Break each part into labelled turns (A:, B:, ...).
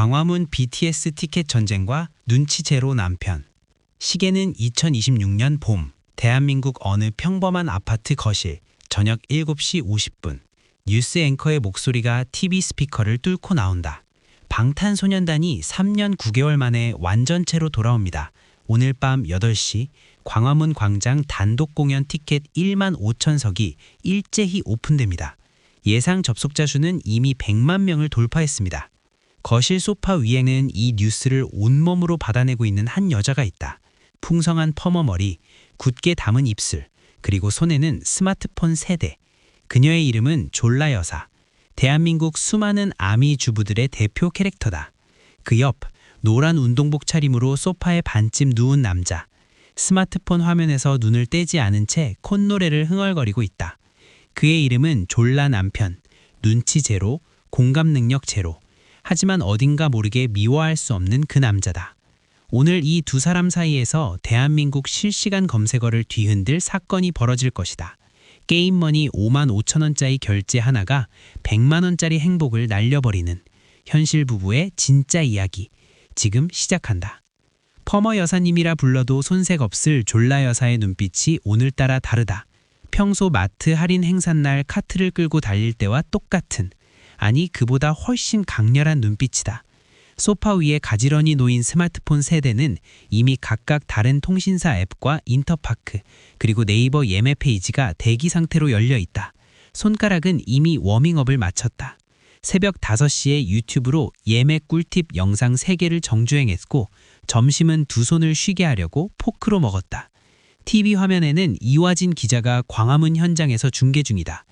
A: 광화문 BTS 티켓 전쟁과 눈치 제로 남편. 시계는 2026년 봄, 대한민국 어느 평범한 아파트 거실, 저녁 7시 50분. 뉴스 앵커의 목소리가 TV 스피커를 뚫고 나온다. 방탄소년단이 3년 9개월 만에 완전체로 돌아옵니다. 오늘 밤 8시 광화문 광장 단독 공연 티켓 1만 5천석이 일제히 오픈됩니다. 예상 접속자 수는 이미 100만 명을 돌파했습니다. 거실 소파 위에는 이 뉴스를 온몸으로 받아내고 있는 한 여자가 있다. 풍성한 퍼머 머리, 굳게 담은 입술, 그리고 손에는 스마트폰 3대. 그녀의 이름은 졸라 여사. 대한민국 수많은 아미 주부들의 대표 캐릭터다. 그 옆, 노란 운동복 차림으로 소파에 반쯤 누운 남자. 스마트폰 화면에서 눈을 떼지 않은 채 콧노래를 흥얼거리고 있다. 그의 이름은 졸라 남편. 눈치 제로, 공감 능력 제로. 하지만 어딘가 모르게 미워할 수 없는 그 남자다. 오늘 이 두 사람 사이에서 대한민국 실시간 검색어를 뒤흔들 사건이 벌어질 것이다. 게임머니 5만 5천 원짜리 결제 하나가 100만 원짜리 행복을 날려버리는 현실 부부의 진짜 이야기. 지금 시작한다. 퍼머 여사님이라 불러도 손색 없을 졸라 여사의 눈빛이 오늘따라 다르다. 평소 마트 할인 행사날 카트를 끌고 달릴 때와 똑같은, 아니 그보다 훨씬 강렬한 눈빛이다. 소파 위에 가지런히 놓인 스마트폰 3대는 이미 각각 다른 통신사 앱과 인터파크, 그리고 네이버 예매 페이지가 대기 상태로 열려 있다. 손가락은 이미 워밍업을 마쳤다. 새벽 5시에 유튜브로 예매 꿀팁 영상 3개를 정주행했고, 점심은 두 손을 쉬게 하려고 포크로 먹었다. TV 화면에는 이화진 기자가 광화문 현장에서 중계 중이다.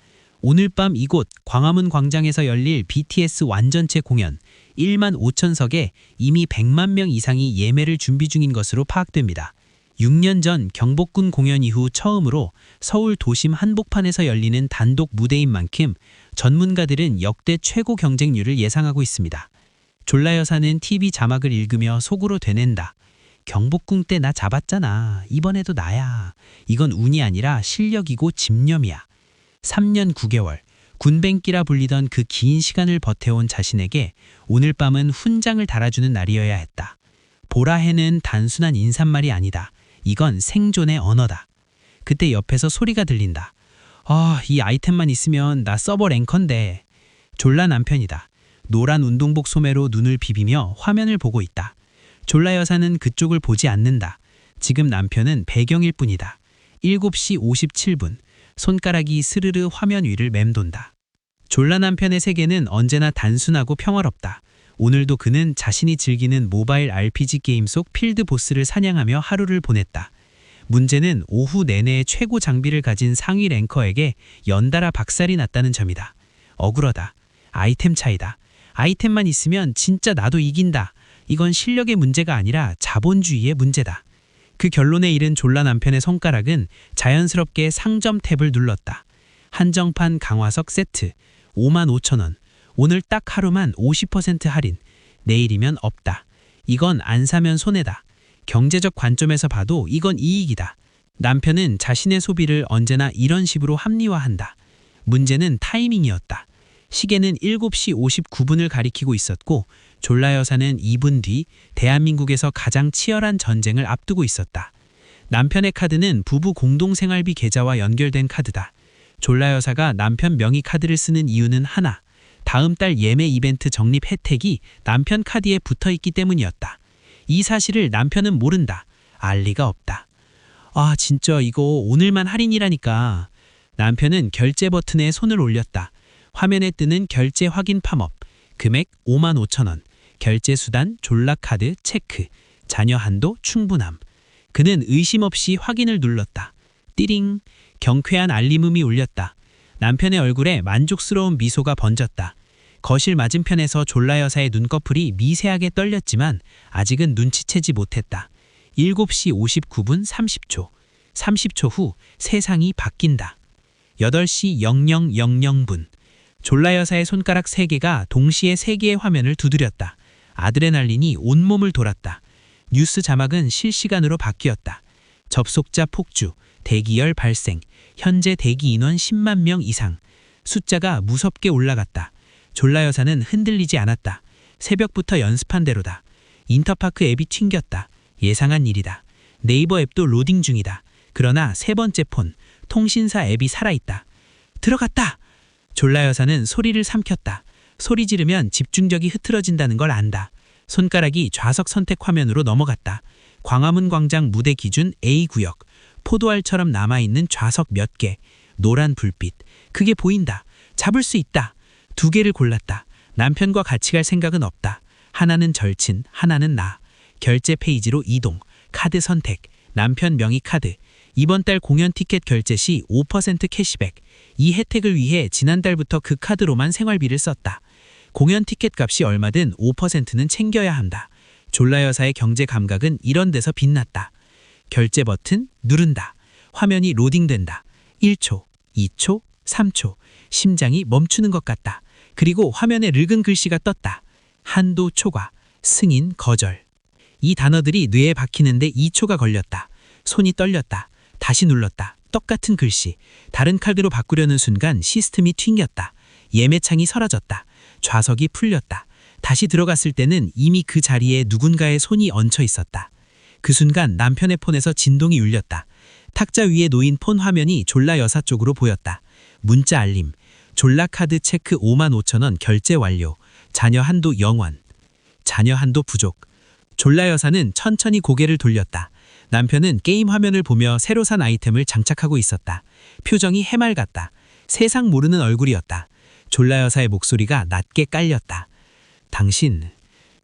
A: 오늘 밤 이곳 광화문 광장에서 열릴 BTS 완전체 공연 1만 5천석에 이미 100만 명 이상이 예매를 준비 중인 것으로 파악됩니다. 6년 전 경복궁 공연 이후 처음으로 서울 도심 한복판에서 열리는 단독 무대인 만큼 전문가들은 역대 최고 경쟁률을 예상하고 있습니다. 졸라 여사는 TV 자막을 읽으며 속으로 되낸다. 경복궁 때 나 잡았잖아. 이번에도 나야. 이건 운이 아니라 실력이고 집념이야. 3년 9개월, 군뱅기라 불리던 그 긴 시간을 버텨온 자신에게 오늘 밤은 훈장을 달아주는 날이어야 했다. 보라해는 단순한 인사말이 아니다. 이건 생존의 언어다. 그때 옆에서 소리가 들린다. 이 아이템만 있으면 나 서버 랭커인데. 졸라 남편이다. 노란 운동복 소매로 눈을 비비며 화면을 보고 있다. 졸라 여사는 그쪽을 보지 않는다. 지금 남편은 배경일 뿐이다. 7시 57분. 손가락이 스르르 화면 위를 맴돈다. 졸라 남편의 세계는 언제나 단순하고 평화롭다. 오늘도 그는 자신이 즐기는 모바일 RPG 게임 속 필드 보스를 사냥하며 하루를 보냈다. 문제는 오후 내내 최고 장비를 가진 상위 랭커에게 연달아 박살이 났다는 점이다. 억울하다. 아이템 차이다. 아이템만 있으면 진짜 나도 이긴다. 이건 실력의 문제가 아니라 자본주의의 문제다. 그 결론에 이른 졸라 남편의 손가락은 자연스럽게 상점 탭을 눌렀다. 한정판 강화석 세트 5만 5천 원. 오늘 딱 하루만 50% 할인. 내일이면 없다. 이건 안 사면 손해다. 경제적 관점에서 봐도 이건 이익이다. 남편은 자신의 소비를 언제나 이런 식으로 합리화한다. 문제는 타이밍이었다. 시계는 7시 59분을 가리키고 있었고 졸라 여사는 2분 뒤 대한민국에서 가장 치열한 전쟁을 앞두고 있었다. 남편의 카드는 부부 공동생활비 계좌와 연결된 카드다. 졸라 여사가 남편 명의 카드를 쓰는 이유는 하나. 다음 달 예매 이벤트 적립 혜택이 남편 카드에 붙어있기 때문이었다. 이 사실을 남편은 모른다. 알 리가 없다. 진짜 이거 오늘만 할인이라니까. 남편은 결제 버튼에 손을 올렸다. 화면에 뜨는 결제 확인 팝업. 금액 5만 5천 원. 결제 수단 졸라 카드 체크. 자녀 한도 충분함. 그는 의심 없이 확인을 눌렀다. 띠링. 경쾌한 알림음이 울렸다. 남편의 얼굴에 만족스러운 미소가 번졌다. 거실 맞은편에서 졸라 여사의 눈꺼풀이 미세하게 떨렸지만 아직은 눈치채지 못했다. 7시 59분 30초. 30초 후 세상이 바뀐다. 8시 0000분. 졸라 여사의 손가락 3개가 동시에 3개의 화면을 두드렸다. 아드레날린이 온몸을 돌았다. 뉴스 자막은 실시간으로 바뀌었다. 접속자 폭주, 대기열 발생, 현재 대기 인원 10만 명 이상. 숫자가 무섭게 올라갔다. 졸라 여사는 흔들리지 않았다. 새벽부터 연습한 대로다. 인터파크 앱이 튕겼다. 예상한 일이다. 네이버 앱도 로딩 중이다. 그러나 세 번째 폰, 통신사 앱이 살아있다. 들어갔다! 졸라 여사는 소리를 삼켰다. 소리 지르면 집중력이 흐트러진다는 걸 안다. 손가락이 좌석 선택 화면으로 넘어갔다. 광화문 광장 무대 기준 A구역. 포도알처럼 남아있는 좌석 몇 개. 노란 불빛. 그게 보인다. 잡을 수 있다. 두 개를 골랐다. 남편과 같이 갈 생각은 없다. 하나는 절친, 하나는 나. 결제 페이지로 이동. 카드 선택. 남편 명의 카드. 이번 달 공연 티켓 결제 시 5% 캐시백. 이 혜택을 위해 지난달부터 그 카드로만 생활비를 썼다. 공연 티켓 값이 얼마든 5%는 챙겨야 한다. 졸라 여사의 경제 감각은 이런 데서 빛났다. 결제 버튼 누른다. 화면이 로딩된다. 1초, 2초, 3초. 심장이 멈추는 것 같다. 그리고 화면에 르은 글씨가 떴다. 한도 초과, 승인 거절. 이 단어들이 뇌에 박히는데 2초가 걸렸다. 손이 떨렸다. 다시 눌렀다. 똑같은 글씨. 다른 카드로 바꾸려는 순간 시스템이 튕겼다. 예매창이 사라졌다. 좌석이 풀렸다. 다시 들어갔을 때는 이미 그 자리에 누군가의 손이 얹혀 있었다. 그 순간 남편의 폰에서 진동이 울렸다. 탁자 위에 놓인 폰 화면이 졸라 여사 쪽으로 보였다. 문자 알림. 졸라 카드 체크 55,000원 결제 완료. 자녀 한도 0원. 자녀 한도 부족. 졸라 여사는 천천히 고개를 돌렸다. 남편은 게임 화면을 보며 새로 산 아이템을 장착하고 있었다. 표정이 해맑았다. 세상 모르는 얼굴이었다. 졸라 여사의 목소리가 낮게 깔렸다. 당신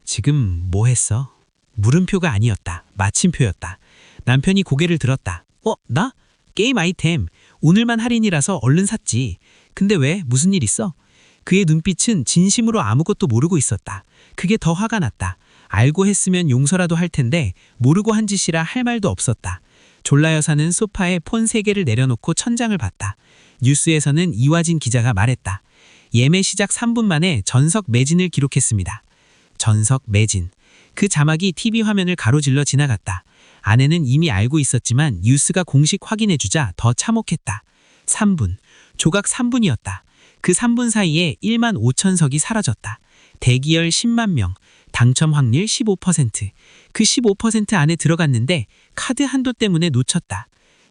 A: 지금 뭐 했어? 물음표가 아니었다. 마침표였다. 남편이 고개를 들었다. 나? 게임 아이템. 오늘만 할인이라서 얼른 샀지. 근데 왜? 무슨 일 있어? 그의 눈빛은 진심으로 아무것도 모르고 있었다. 그게 더 화가 났다. 알고 했으면 용서라도 할 텐데 모르고 한 짓이라 할 말도 없었다. 졸라 여사는 소파에 폰 3개를 내려놓고 천장을 봤다. 뉴스에서는 이화진 기자가 말했다. 예매 시작 3분 만에 전석 매진을 기록했습니다. 전석 매진. 그 자막이 TV 화면을 가로질러 지나갔다. 아내는 이미 알고 있었지만 뉴스가 공식 확인해주자 더 참혹했다. 3분. 조각 3분이었다. 그 3분 사이에 1만 5천석이 사라졌다. 대기열 10만 명. 당첨 확률 15%. 그 15% 안에 들어갔는데 카드 한도 때문에 놓쳤다.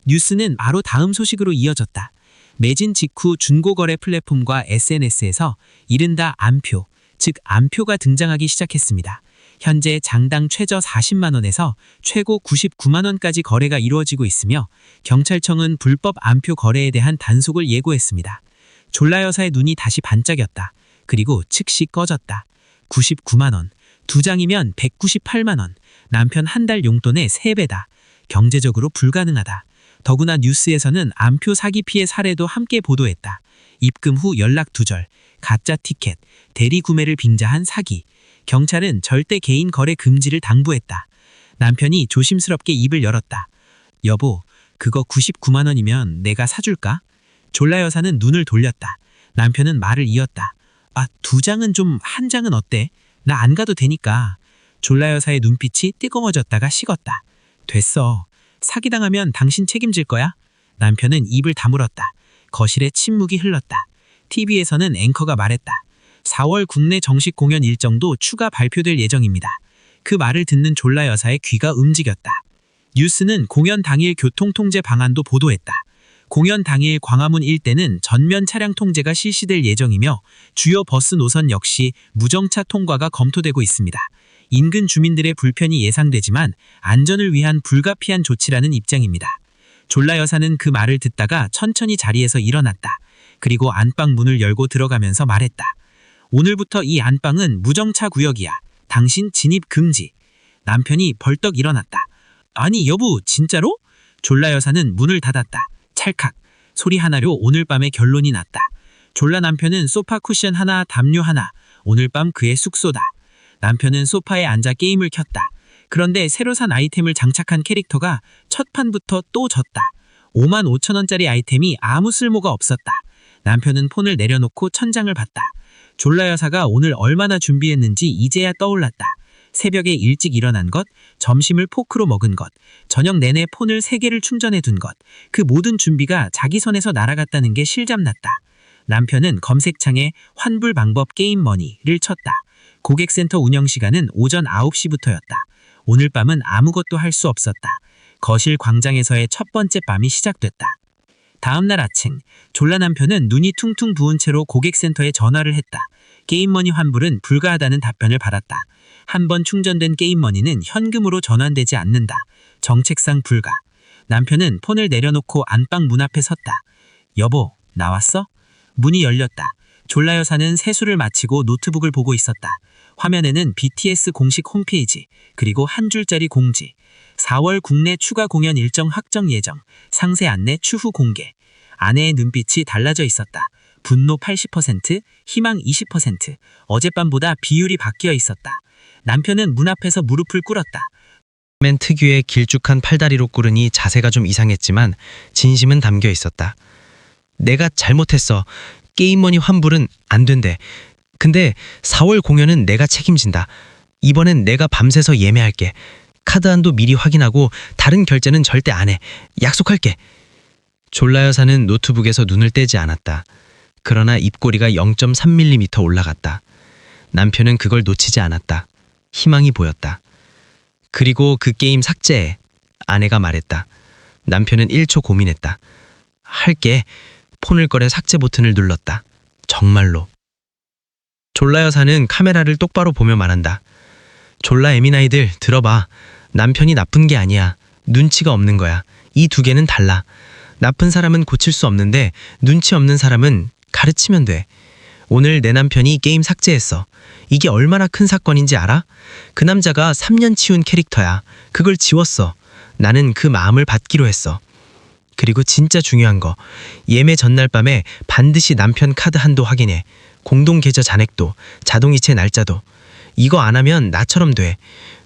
A: 뉴스는 바로 다음 소식으로 이어졌다. 매진 직후 중고거래 플랫폼과 SNS에서 이른바 안표, 즉 안표가 등장하기 시작했습니다. 현재 장당 최저 40만 원에서 최고 99만 원까지 거래가 이루어지고 있으며 경찰청은 불법 안표 거래에 대한 단속을 예고했습니다. 졸라 여사의 눈이 다시 반짝였다. 그리고 즉시 꺼졌다. 99만 원. 2장이면 198만 원. 남편 한 달 용돈의 3배다. 경제적으로 불가능하다. 더구나 뉴스에서는 안표 사기 피해 사례도 함께 보도했다. 입금 후 연락 두절, 가짜 티켓, 대리 구매를 빙자한 사기. 경찰은 절대 개인 거래 금지를 당부했다. 남편이 조심스럽게 입을 열었다. 여보, 그거 99만 원이면 내가 사줄까? 졸라 여사는 눈을 돌렸다. 남편은 말을 이었다. 2장은 좀, 1장은 어때? 나 안 가도 되니까. 졸라 여사의 눈빛이 뜨거워졌다가 식었다. 됐어. 사기당하면 당신 책임질 거야? 남편은 입을 다물었다. 거실에 침묵이 흘렀다. TV에서는 앵커가 말했다. 4월 국내 정식 공연 일정도 추가 발표될 예정입니다. 그 말을 듣는 졸라 여사의 귀가 움직였다. 뉴스는 공연 당일 교통통제 방안도 보도했다. 공연 당일 광화문 일대는 전면 차량 통제가 실시될 예정이며 주요 버스 노선 역시 무정차 통과가 검토되고 있습니다. 인근 주민들의 불편이 예상되지만 안전을 위한 불가피한 조치라는 입장입니다. 졸라 여사는 그 말을 듣다가 천천히 자리에서 일어났다. 그리고 안방 문을 열고 들어가면서 말했다. 오늘부터 이 안방은 무정차 구역이야. 당신 진입 금지. 남편이 벌떡 일어났다. 아니 여보, 진짜로? 졸라 여사는 문을 닫았다. 찰칵. 소리 하나로 오늘 밤의 결론이 났다. 졸라 남편은 소파 쿠션 하나, 담요 하나. 오늘 밤 그의 숙소다. 남편은 소파에 앉아 게임을 켰다. 그런데 새로 산 아이템을 장착한 캐릭터가 첫 판부터 또 졌다. 5만 5천 원짜리 아이템이 아무 쓸모가 없었다. 남편은 폰을 내려놓고 천장을 봤다. 졸라 여사가 오늘 얼마나 준비했는지 이제야 떠올랐다. 새벽에 일찍 일어난 것, 점심을 포크로 먹은 것, 저녁 내내 폰을 3개를 충전해 둔 것, 그 모든 준비가 자기 손에서 날아갔다는 게 실감났다. 남편은 검색창에 환불 방법 게임 머니를 쳤다.
B: 고객센터 운영 시간은 오전 9시부터였다. 오늘 밤은 아무것도 할 수 없었다. 거실 광장에서의 첫 번째 밤이 시작됐다. 다음 날 아침, 졸라 남편은 눈이 퉁퉁 부은 채로 고객센터에 전화를 했다. 게임머니 환불은 불가하다는 답변을 받았다. 한 번 충전된 게임머니는 현금으로 전환되지 않는다. 정책상 불가. 남편은 폰을 내려놓고 안방 문 앞에 섰다. 여보, 나왔어? 문이 열렸다. 졸라 여사는 세수를 마치고 노트북을 보고 있었다. 화면에는 BTS 공식 홈페이지, 그리고 한 줄짜리 공지. 4월 국내 추가 공연 일정 확정 예정, 상세 안내 추후 공개. 아내의 눈빛이 달라져 있었다. 분노 80%, 희망 20%, 어젯밤보다 비율이 바뀌어 있었다. 남편은 문 앞에서 무릎을 꿇었다.
A: 맨 특유의 길쭉한 팔다리로 꿇으니 자세가 좀 이상했지만 진심은 담겨 있었다. 내가 잘못했어. 게임머니 환불은 안 된대. 근데 4월 공연은 내가 책임진다. 이번엔 내가 밤새서 예매할게. 카드 한도 미리 확인하고 다른 결제는 절대 안 해. 약속할게. 졸라 여사는 노트북에서 눈을 떼지 않았다. 그러나 입꼬리가 0.3mm 올라갔다. 남편은 그걸 놓치지 않았다. 희망이 보였다. 그리고 그 게임 삭제해. 아내가 말했다. 남편은 1초 고민했다. 할게. 폰을 꺼내 삭제 버튼을 눌렀다. 정말로. 졸라 여사는 카메라를 똑바로 보며 말한다. 졸라 에미나이들 들어봐. 남편이 나쁜 게 아니야. 눈치가 없는 거야. 이 두 개는 달라. 나쁜 사람은 고칠 수 없는데 눈치 없는 사람은 가르치면 돼. 오늘 내 남편이 게임 삭제했어. 이게 얼마나 큰 사건인지 알아? 그 남자가 3년 치운 캐릭터야. 그걸 지웠어. 나는 그 마음을 받기로 했어. 그리고 진짜 중요한 거. 예매 전날 밤에 반드시 남편 카드 한도 확인해. 공동계좌 잔액도, 자동이체 날짜도. 이거 안 하면 나처럼 돼.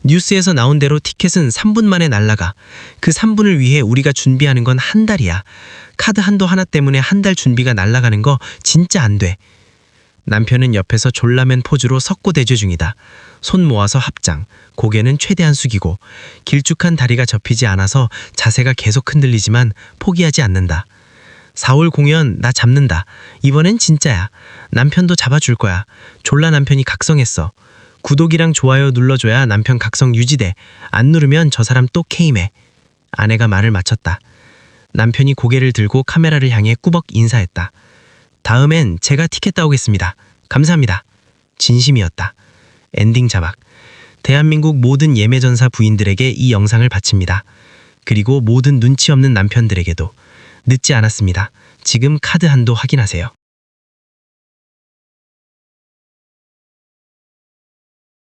A: 뉴스에서 나온 대로 티켓은 3분 만에 날라가. 그 3분을 위해 우리가 준비하는 건 한 달이야. 카드 한도 하나 때문에 한 달 준비가 날라가는 거 진짜 안 돼. 남편은 옆에서 졸라맨 포즈로 석고대죄 중이다. 손 모아서 합장, 고개는 최대한 숙이고 길쭉한 다리가 접히지 않아서 자세가 계속 흔들리지만 포기하지 않는다. 4월 공연 나 잡는다. 이번엔 진짜야. 남편도 잡아줄 거야. 졸라 남편이 각성했어. 구독이랑 좋아요 눌러줘야 남편 각성 유지돼. 안 누르면 저 사람 또 케임해. 아내가 말을 마쳤다. 남편이 고개를 들고 카메라를 향해 꾸벅 인사했다. 다음엔 제가 티켓 따오겠습니다. 감사합니다. 진심이었다. 엔딩 자막. 대한민국 모든 예매전사 부인들에게 이 영상을 바칩니다. 그리고 모든 눈치 없는 남편들에게도 늦지 않았습니다. 지금 카드 한도 확인하세요.